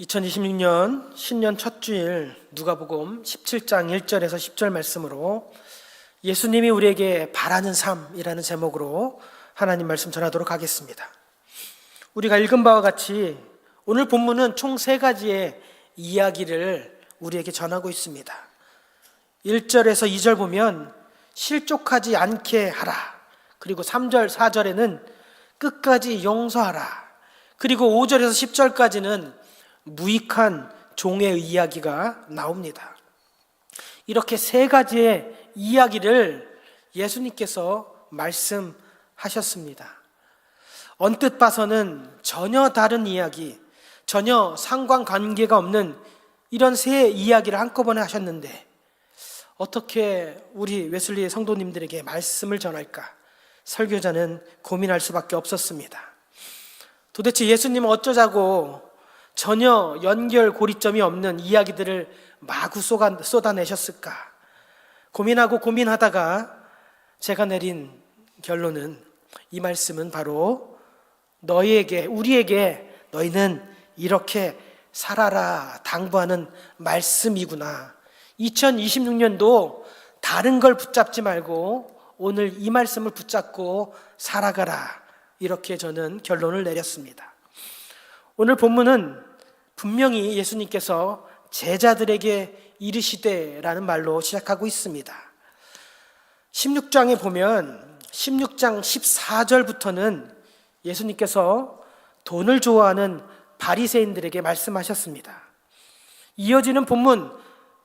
2026년 신년 첫 주일 누가복음 17장 1절에서 10절 말씀으로 예수님이 우리에게 바라는 삶이라는 제목으로 하나님 말씀 전하도록 하겠습니다. 우리가 읽은 바와 같이 오늘 본문은 총 3가지의 이야기를 우리에게 전하고 있습니다. 1절에서 2절 보면 실족하지 않게 하라, 그리고 3절, 4절에는 끝까지 용서하라, 그리고 5절에서 10절까지는 무익한 종의 이야기가 나옵니다. 이렇게 3가지의 이야기를 예수님께서 말씀하셨습니다. 언뜻 봐서는 전혀 다른 이야기, 전혀 상관관계가 없는 이런 3 이야기를 한꺼번에 하셨는데 어떻게 우리 웨슬리 성도님들에게 말씀을 전할까? 설교자는 고민할 수밖에 없었습니다. 도대체 예수님은 어쩌자고 전혀 연결 고리점이 없는 이야기들을 마구 쏟아내셨을까? 고민하다가 제가 내린 결론은 이 말씀은 바로 우리에게 너희는 이렇게 살아라 당부하는 말씀이구나. 2026년도 다른 걸 붙잡지 말고 오늘 이 말씀을 붙잡고 살아가라. 이렇게 저는 결론을 내렸습니다. 오늘 본문은 분명히 예수님께서 제자들에게 이르시되라는 말로 시작하고 있습니다. 16장에 보면 16장 14절부터는 예수님께서 돈을 좋아하는 바리새인들에게 말씀하셨습니다. 이어지는 본문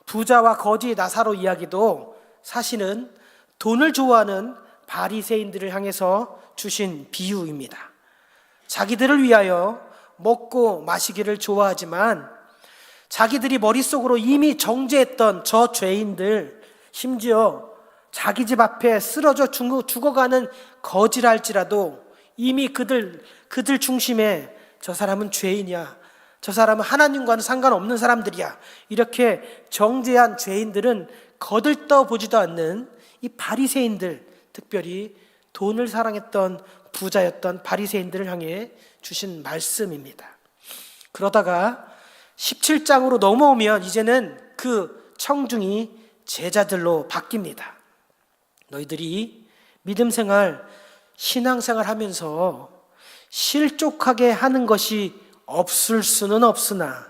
부자와 거지 나사로 이야기도 사실은 돈을 좋아하는 바리새인들을 향해서 주신 비유입니다. 자기들을 위하여 먹고 마시기를 좋아하지만 자기들이 머릿속으로 이미 정죄했던 저 죄인들, 심지어 자기 집 앞에 쓰러져 죽어가는 거지라 할지라도 이미 그들 중심에 저 사람은 죄인이야, 저 사람은 하나님과는 상관없는 사람들이야, 이렇게 정죄한 죄인들은 거들떠보지도 않는 이 바리새인들, 특별히 돈을 사랑했던 부자였던 바리새인들을 향해 주신 말씀입니다. 그러다가 17장으로 넘어오면 이제는 그 청중이 제자들로 바뀝니다. 너희들이 믿음생활, 신앙생활 하면서 실족하게 하는 것이 없을 수는 없다.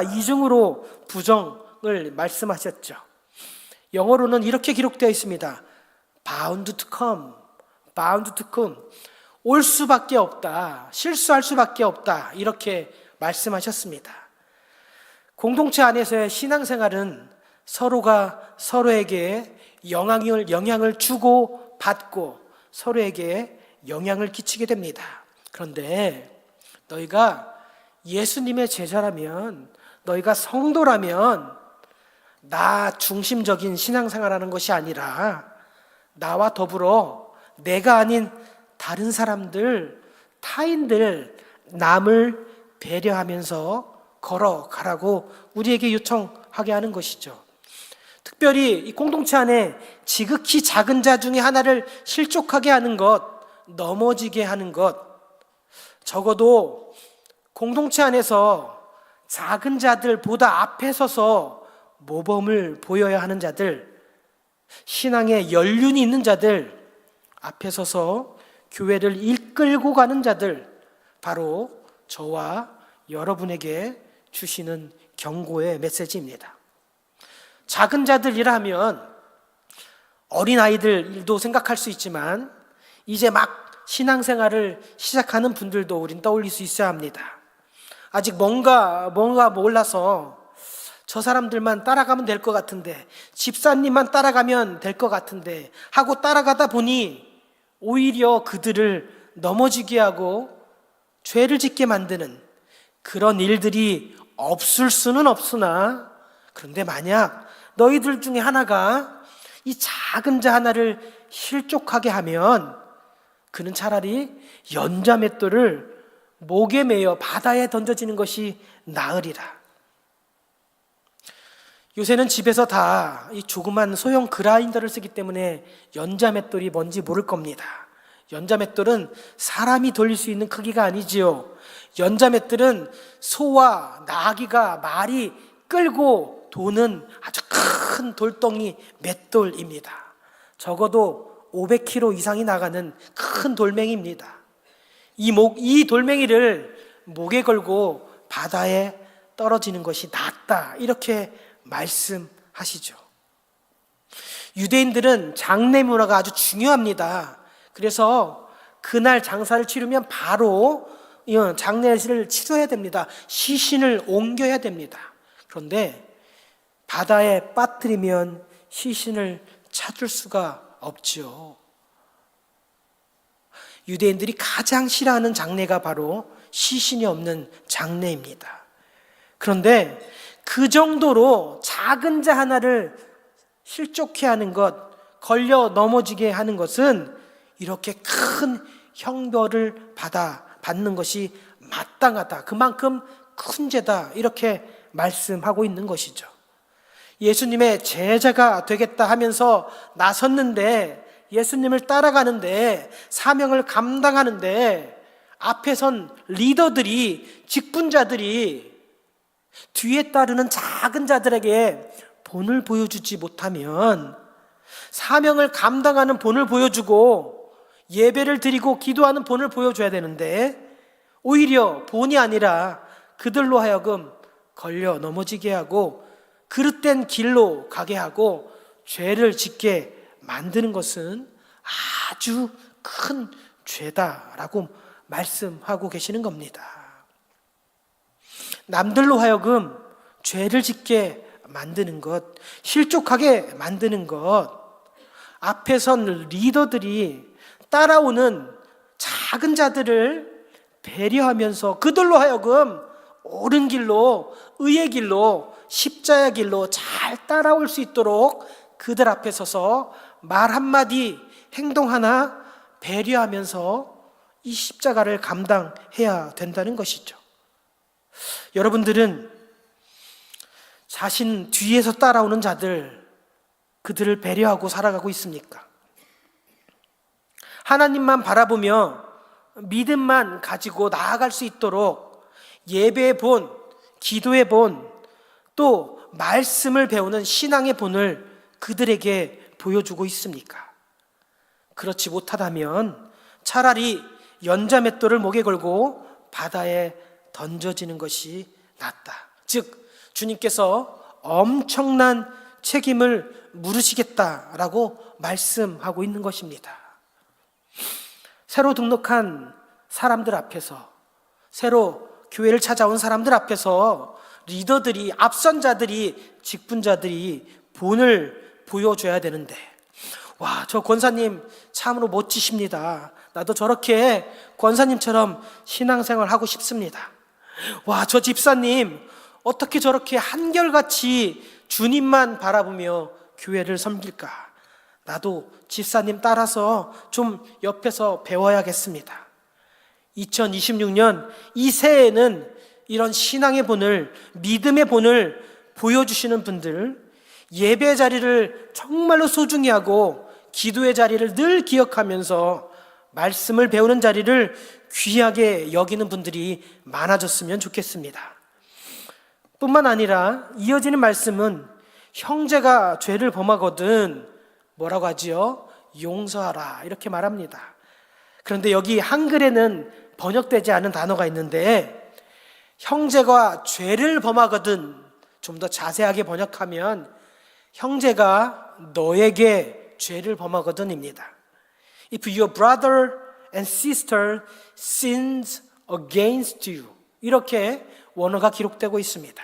이중으로 부정을 말씀하셨죠. 영어로는 이렇게 기록되어 있습니다. bound to come. 올 수밖에 없다, 실수할 수밖에 없다, 이렇게 말씀하셨습니다. 공동체 안에서의 신앙생활은 서로가 서로에게 영향을 주고 받고 서로에게 영향을 끼치게 됩니다. 그런데 너희가 예수님의 제자라면, 너희가 성도라면 나 중심적인 신앙생활하는 것이 아니라 나와 더불어 내가 아닌 다른 사람들, 타인들, 남을 배려하면서 걸어가라고 우리에게 요청하게 하는 것이죠. 특별히 이 공동체 안에 지극히 작은 자 중에 하나를 실족하게 하는 것, 넘어지게 하는 것, 적어도 공동체 안에서 작은 자들보다 앞에 서서 모범을 보여야 하는 자들, 신앙에 연륜이 있는 자들, 앞에 서서 교회를 이끌고 가는 자들, 바로 저와 여러분에게 주시는 경고의 메시지입니다. 작은 자들이라 하면 어린아이들도 생각할 수 있지만 이제 막 신앙생활을 시작하는 분들도 우린 떠올릴 수 있어야 합니다. 아직 뭔가 몰라서 저 사람들만 따라가면 될 것 같은데, 집사님만 따라가면 될 것 같은데 하고 따라가다 보니 오히려 그들을 넘어지게 하고 죄를 짓게 만드는 그런 일들이 없을 수는 없으나, 그런데 만약 너희들 중에 하나가 이 작은 자 하나를 실족하게 하면 그는 차라리 연자맷돌을 목에 매어 바다에 던져지는 것이 나으리라. 요새는 집에서 다 이 조그만 소형 그라인더를 쓰기 때문에 연자맷돌이 뭔지 모를 겁니다. 연자맷돌은 사람이 돌릴 수 있는 크기가 아니지요. 연자맷들은 소와 나귀가 말이 끌고 도는 아주 큰 돌덩이 맷돌입니다. 적어도 500kg 이상이 나가는 큰 돌멩이입니다. 이 돌멩이를 목에 걸고 바다에 떨어지는 것이 낫다, 이렇게 말씀하시죠. 유대인들은 장례 문화가 아주 중요합니다. 그래서 그날 장사를 치르면 바로 장례를 치러야 됩니다. 시신을 옮겨야 됩니다. 그런데 바다에 빠뜨리면 시신을 찾을 수가 없죠. 유대인들이 가장 싫어하는 장례가 바로 시신이 없는 장례입니다. 그런데 그 정도로 작은 자 하나를 실족해 하는 것, 걸려 넘어지게 하는 것은 이렇게 큰 형벌을 받는 것이 마땅하다, 그만큼 큰 죄다, 이렇게 말씀하고 있는 것이죠. 예수님의 제자가 되겠다 하면서 나섰는데, 예수님을 따라가는데, 사명을 감당하는데 앞에 선 리더들이, 직분자들이 뒤에 따르는 작은 자들에게 본을 보여주지 못하면, 사명을 감당하는 본을 보여주고 예배를 드리고 기도하는 본을 보여줘야 되는데, 오히려 본이 아니라 그들로 하여금 걸려 넘어지게 하고 그릇된 길로 가게 하고 죄를 짓게 만드는 것은 아주 큰 죄다라고 말씀하고 계시는 겁니다. 남들로 하여금 죄를 짓게 만드는 것, 실족하게 만드는 것, 앞에 선 리더들이 따라오는 작은 자들을 배려하면서 그들로 하여금 옳은 길로, 의의 길로, 십자의 길로 잘 따라올 수 있도록 그들 앞에 서서 말 한마디, 행동 하나 배려하면서 이 십자가를 감당해야 된다는 것이죠. 여러분들은 자신 뒤에서 따라오는 자들, 그들을 배려하고 살아가고 있습니까? 하나님만 바라보며 믿음만 가지고 나아갈 수 있도록 예배의 본, 기도의 본, 또 말씀을 배우는 신앙의 본을 그들에게 보여주고 있습니까? 그렇지 못하다면 차라리 연자맷돌을 목에 걸고 바다에 던져지는 것이 낫다. 즉, 주님께서 엄청난 책임을 물으시겠다라고 말씀하고 있는 것입니다. 새로 등록한 사람들 앞에서, 새로 교회를 찾아온 사람들 앞에서 리더들이, 앞선 자들이, 직분자들이 본을 보여줘야 되는데, 와, 저 권사님 참으로 멋지십니다. 나도 저렇게 권사님처럼 신앙생활 하고 싶습니다. 와, 저 집사님 어떻게 저렇게 한결같이 주님만 바라보며 교회를 섬길까? 나도 집사님 따라서 좀 옆에서 배워야겠습니다. 2026년 이 새해에는 이런 신앙의 본을, 믿음의 본을 보여주시는 분들, 예배 자리를 정말로 소중히 하고 기도의 자리를 늘 기억하면서 말씀을 배우는 자리를 귀하게 여기는 분들이 많아졌으면 좋겠습니다. 뿐만 아니라 이어지는 말씀은 형제가 죄를 범하거든 뭐라고 하지요? 용서하라, 이렇게 말합니다. 그런데 여기 한글에는 번역되지 않은 단어가 있는데, 형제가 죄를 범하거든, 좀 더 자세하게 번역하면 형제가 너에게 죄를 범하거든입니다. If your brother and sister sins against you, 이렇게 원어가 기록되고 있습니다.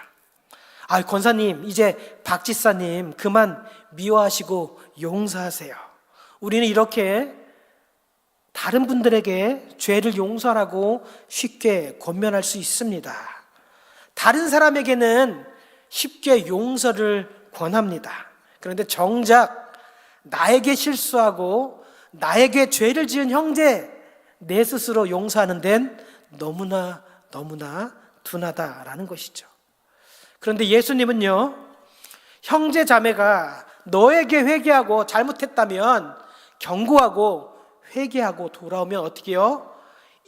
아, 권사님, 이제 박 지사님 그만 미워하시고 용서하세요. 우리는 이렇게 다른 분들에게 죄를 용서하라고 쉽게 권면할 수 있습니다. 다른 사람에게는 쉽게 용서를 권합니다. 그런데 정작 나에게 실수하고 나에게 죄를 지은 형제, 내 스스로 용서하는 데는 너무나 둔하다라는 것이죠. 그런데 예수님은요, 형제 자매가 너에게 회개하고 잘못했다면 경고하고 회개하고 돌아오면 어떻게 해요?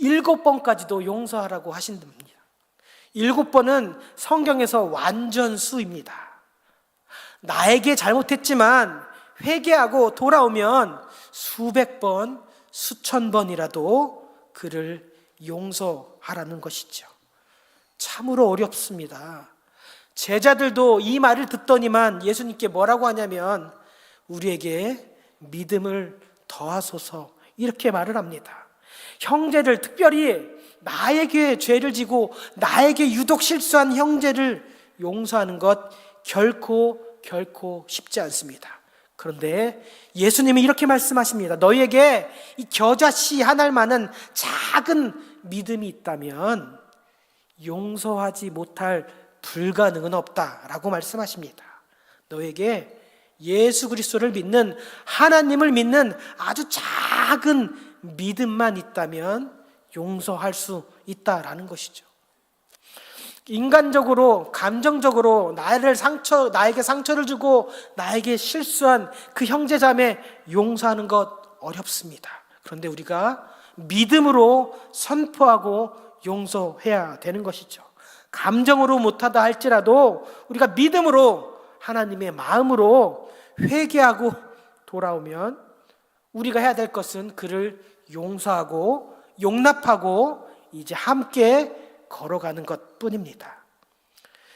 7번까지도 용서하라고 하신답니다. 7번은 성경에서 완전수입니다. 나에게 잘못했지만 회개하고 돌아오면 수백 번, 수천 번이라도 그를 용서하라는 것이죠. 참으로 어렵습니다. 제자들도 이 말을 듣더니만 예수님께 뭐라고 하냐면 우리에게 믿음을 더하소서 이렇게 말을 합니다. 형제를, 특별히 나에게 죄를 지고 나에게 유독 실수한 형제를 용서하는 것 결코 쉽지 않습니다. 그런데 예수님이 이렇게 말씀하십니다. 너희에게 이 겨자씨 한 알만한 작은 믿음이 있다면 용서하지 못할 불가능은 없다라고 말씀하십니다. 너에게 예수 그리스도를 믿는, 하나님을 믿는 아주 작은 믿음만 있다면 용서할 수 있다라는 것이죠. 인간적으로, 감정적으로 나에게 상처를 주고 나에게 실수한 그 형제자매 용서하는 것 어렵습니다. 그런데 우리가 믿음으로 선포하고 용서해야 되는 것이죠. 감정으로 못하다 할지라도 우리가 믿음으로, 하나님의 마음으로 회개하고 돌아오면 우리가 해야 될 것은 그를 용서하고 용납하고 이제 함께 걸어가는 것뿐입니다.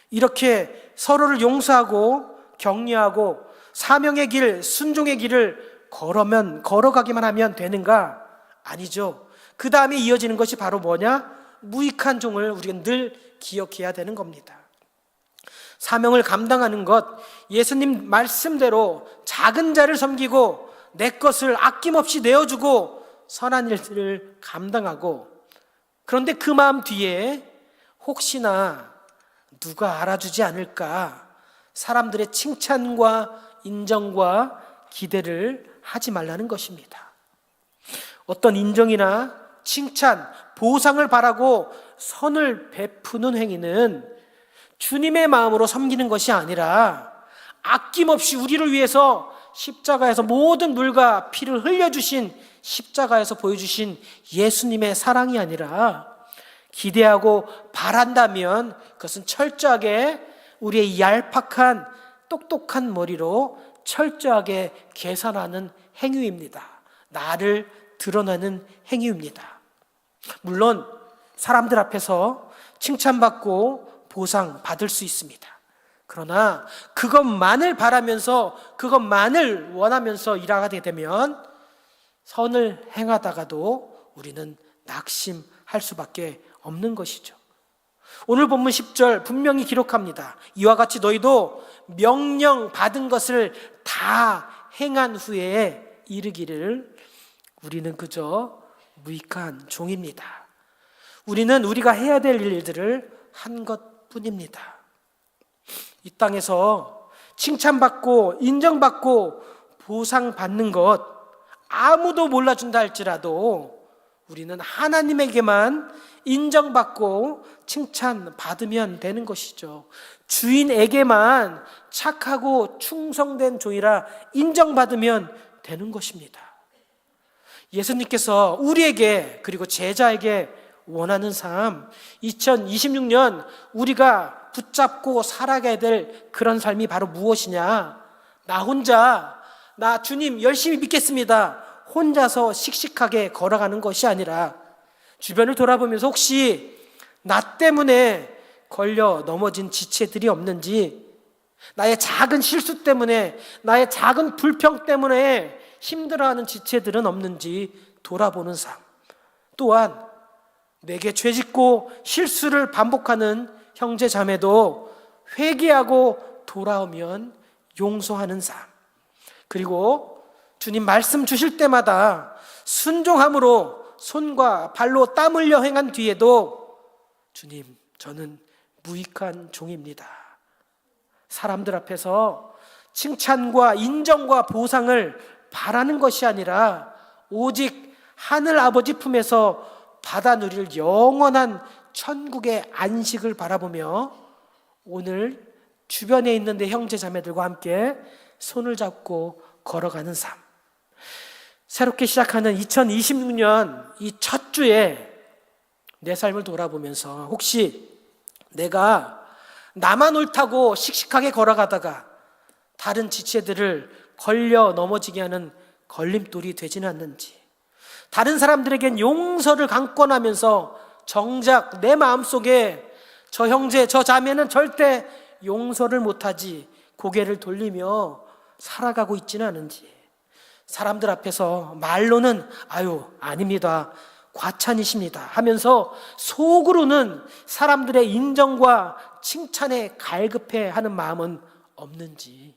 이렇게 서로를 용서하고 격려하고 사명의 길, 순종의 길을 걸어가기만 하면 되는가? 아니죠. 그 다음에 이어지는 것이 바로 뭐냐? 무익한 종을 우리가 늘 기억해야 되는 겁니다. 사명을 감당하는 것, 예수님 말씀대로 작은 자를 섬기고 내 것을 아낌없이 내어주고 선한 일들을 감당하고, 그런데 그 마음 뒤에 혹시나 누가 알아주지 않을까, 사람들의 칭찬과 인정과 기대를 하지 말라는 것입니다. 어떤 인정이나 칭찬, 보상을 바라고 선을 베푸는 행위는 주님의 마음으로 섬기는 것이 아니라 아낌없이 우리를 위해서 십자가에서 모든 물과 피를 흘려주신, 십자가에서 보여주신 예수님의 사랑이 아니라, 기대하고 바란다면 그것은 철저하게 우리의 얄팍한 똑똑한 머리로 철저하게 계산하는 행위입니다. 나를 드러나는 행위입니다. 물론 사람들 앞에서 칭찬받고 보상받을 수 있습니다. 그러나 그것만을 바라면서, 그것만을 원하면서 일하게 되면 선을 행하다가도 우리는 낙심할 수밖에 없는 것이죠. 오늘 본문 10절 분명히 기록합니다. 이와 같이 너희도 명령 받은 것을 다 행한 후에 이르기를 우리는 그저 무익한 종입니다. 우리는 우리가 해야 될 일들을 한 것뿐입니다. 이 땅에서 칭찬받고 인정받고 보상받는 것 아무도 몰라준다 할지라도 우리는 하나님에게만 인정받고 칭찬받으면 되는 것이죠. 주인에게만 착하고 충성된 종이라 인정받으면 되는 것입니다. 예수님께서 우리에게, 그리고 제자에게 원하는 삶, 2026년 우리가 붙잡고 살아가야 될 그런 삶이 바로 무엇이냐? 나 혼자, 나 주님 열심히 믿겠습니다, 혼자서 씩씩하게 걸어가는 것이 아니라 주변을 돌아보면서 혹시 나 때문에 걸려 넘어진 지체들이 없는지, 나의 작은 실수 때문에, 나의 작은 불평 때문에 힘들어하는 지체들은 없는지 돌아보는 삶, 또한 내게 죄짓고 실수를 반복하는 형제 자매도 회개하고 돌아오면 용서하는 삶, 그리고 주님 말씀 주실 때마다 순종함으로 손과 발로 땀 흘려 행한 뒤에도 주님, 저는 무익한 종입니다, 사람들 앞에서 칭찬과 인정과 보상을 바라는 것이 아니라 오직 하늘 아버지 품에서 받아 누릴 영원한 천국의 안식을 바라보며 오늘 주변에 있는 내 형제 자매들과 함께 손을 잡고 걸어가는 삶, 새롭게 시작하는 2026년 이 첫 주에 내 삶을 돌아보면서 혹시 내가 나만 옳다고 씩씩하게 걸어가다가 다른 지체들을 걸려 넘어지게 하는 걸림돌이 되지는 않는지, 다른 사람들에겐 용서를 강권하면서 정작 내 마음속에 저 형제, 저 자매는 절대 용서를 못하지 고개를 돌리며 살아가고 있지는 않은지, 사람들 앞에서 말로는 아유 아닙니다, 과찬이십니다 하면서 속으로는 사람들의 인정과 칭찬에 갈급해하는 마음은 없는지,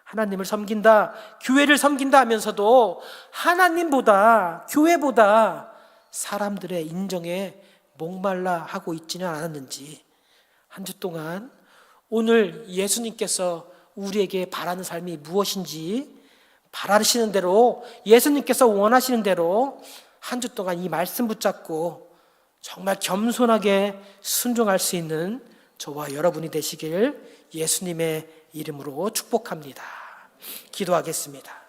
하나님을 섬긴다, 교회를 섬긴다 하면서도 하나님보다 교회보다 사람들의 인정에 목말라 하고 있지는 않았는지, 한 주 동안 오늘 예수님께서 우리에게 바라는 삶이 무엇인지 바라시는 대로, 예수님께서 원하시는 대로 한 주 동안 이 말씀 붙잡고 정말 겸손하게 순종할 수 있는 저와 여러분이 되시길 예수님의 이름으로 축복합니다. 기도하겠습니다.